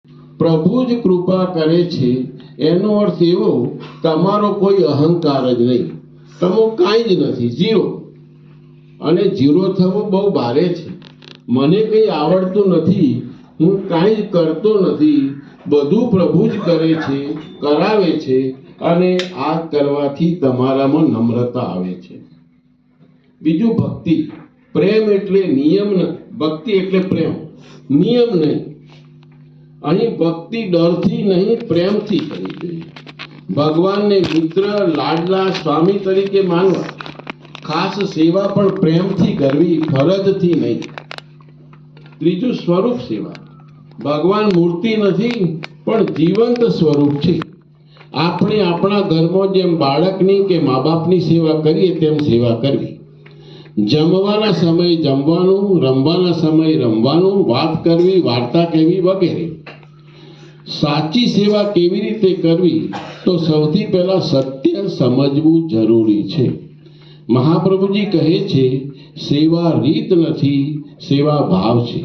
પ્રભુ જ કૃપા કરે છે એનો અર્થ એવો તમારો કોઈ અહંકાર જ નહીં, તમે કાંઈ જ નથી, ઝીરો. અને ઝીરો થવું બહુ ભારે છે. મને કંઈ આવડતું નથી, હું કાંઈ જ કરતો નથી, બધું પ્રભુ જ કરે છે, કરાવે છે. અને આ કરવાથી તમારામાં નમ્રતા આવે છે. બીજું ભક્તિ. પ્રેમ એટલે નિયમ નથી, ભક્તિ એટલે પ્રેમ, નિયમ નહીં. અહીં ભક્તિ ડરથી નહીં, પ્રેમથી કરવી જોઈએ. ભગવાનને મિત્ર, લાડલા, સ્વામી તરીકે માનવા. ખાસ સેવા પણ પ્રેમથી કરવી, ફરજથી નહીં. ત્રીજું સ્વરૂપ સેવા. ભગવાન મૂર્તિ નથી પણ જીવંત સ્વરૂપ છે. આપણે આપણા ઘરમાં જેમ બાળકની કે મા બાપની સેવા કરીએ તેમ સેવા કરવી. જમવાના સમયે જમવાનું, રમવાના સમયે રમવાનું, વાત કરવી, વાર્તા કહેવી વગેરે. સાચી સેવા કેવી રીતે કરવી? તો સૌથી પહેલા સત્ય સમજવું જરૂરી છે. મહાપ્રભુજી કહે છે, સેવા રીત નથી, સેવા ભાવ છે.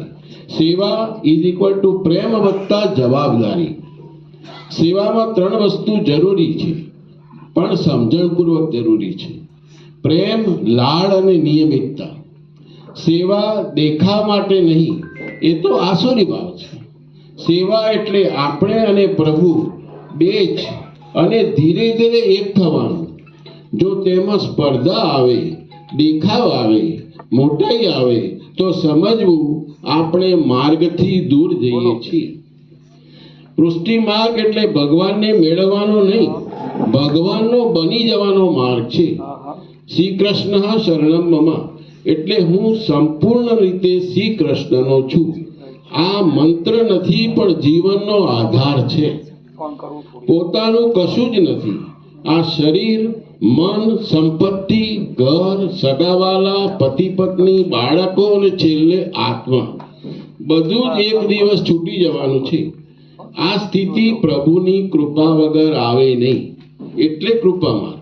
સેવા ઇઝ ઇક્વલ ટુ પ્રેમ વત્તા જવાબદારી. સેવામાં 3 વસ્તુ જરૂરી છે, પણ સમજણપૂર્વક જરૂરી છે. પ્રેમ, લાડ અને નિયમિતતા. સેવા દેખાવ માટે નહીં, એ તો આસુરી ભાવ છે. સેવા એટલે આપણે અને પ્રભુ બે જ, અને ધીરે ધીરે એક થવાનું. જો તેમાં સ્પર્ધા આવે, દેખાવ આવે, મોટાઈ આવે તો સમજવું આપણે માર્ગથી દૂર જઈએ છીએ. પૃષ્ટિ માર્ગ એટલે ભગવાનને મેળવવાનો નહીં, ભગવાનનો બની જવાનો માર્ગ છે. શ્રી કૃષ્ણ શરણમ મમ એટલે હું સંપૂર્ણ રીતે શ્રી કૃષ્ણનો છું. આ મંત્ર નથી પણ જીવનનો આધાર છે. પોતાનું કશું જ નથી. આ શરીર, મન, સંપત્તિ, ઘર, સગાવાલા, પતિ પત્ની, બાળકો અને છેલ્લે આત્મા, બધું જ એક દિવસ છૂટી જવાનું છે. આ સ્થિતિ પ્રભુની કૃપા વગર આવે નહીં, એટલે કૃપા માર્ગ.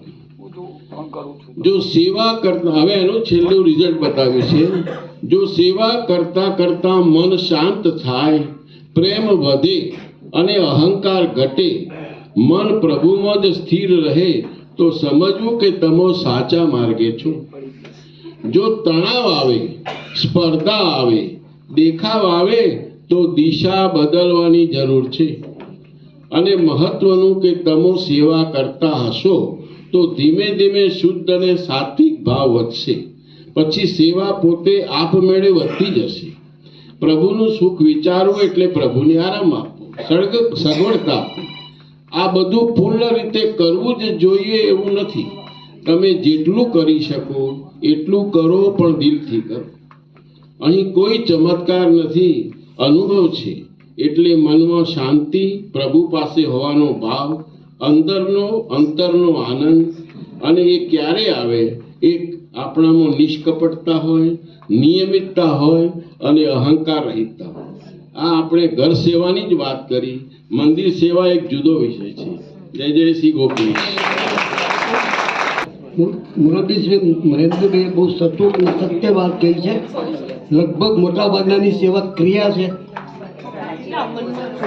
જો સેવા કરતા, હવે એનું છેલ્લું રિઝલ્ટ બતાવ્યું છે. જો સેવા કરતા કરતા મન શાંત થાય, પ્રેમ વધે અને અહંકાર ઘટે, મન પ્રભુમાં જ સ્થિર રહે, તો સમજવું કે તમે સાચા માર્ગે છો. જો તણાવ આવે, સ્પર્ધા આવે, દેખાવ આવે તો દિશા બદલવાની જરૂર છે. અને મહત્વનું કે તમે સેવા કરતા હશો તો ધીમે ધીમે શુદ્ધ અને સાત્વિક ભાવ વધશે. પછી સેવા પોતે આપમેળે વધતી જશે. પ્રભુનું સુખ વિચારવું એટલે પ્રભુને આરામ આપવો, સગવડતા આપવી. આ બધું પૂર્ણ રીતે કરવું જ જોઈએ એવું નથી. તમે જેટલું કરી શકો એટલું કરો, પણ દિલથી કરો. અહીં કોઈ ચમત્કાર નથી, અનુભવ છે. એટલે મનમાં શાંતિ, પ્રભુ પાસે હોવાનો ભાવ, અંતરનો આનંદ. અને એ ક્યારે આવે? એક આપણામાં નિષ્કપટતા હોય, નિયમિતતા હોય અને અહંકાર રહિતતા હોય. આ આપણે ઘર સેવાની જ વાત કરી. મંદિર સેવા એક જુદો વિષય છે. જય જય શ્રી ગોપીશ. મુરબ્બી મહેન્દ્રભાઈએ બહુ સચોટ અને સત્ય વાત કહી છે. લગભગ મોટા ભાગનાની સેવા ક્રિયા છે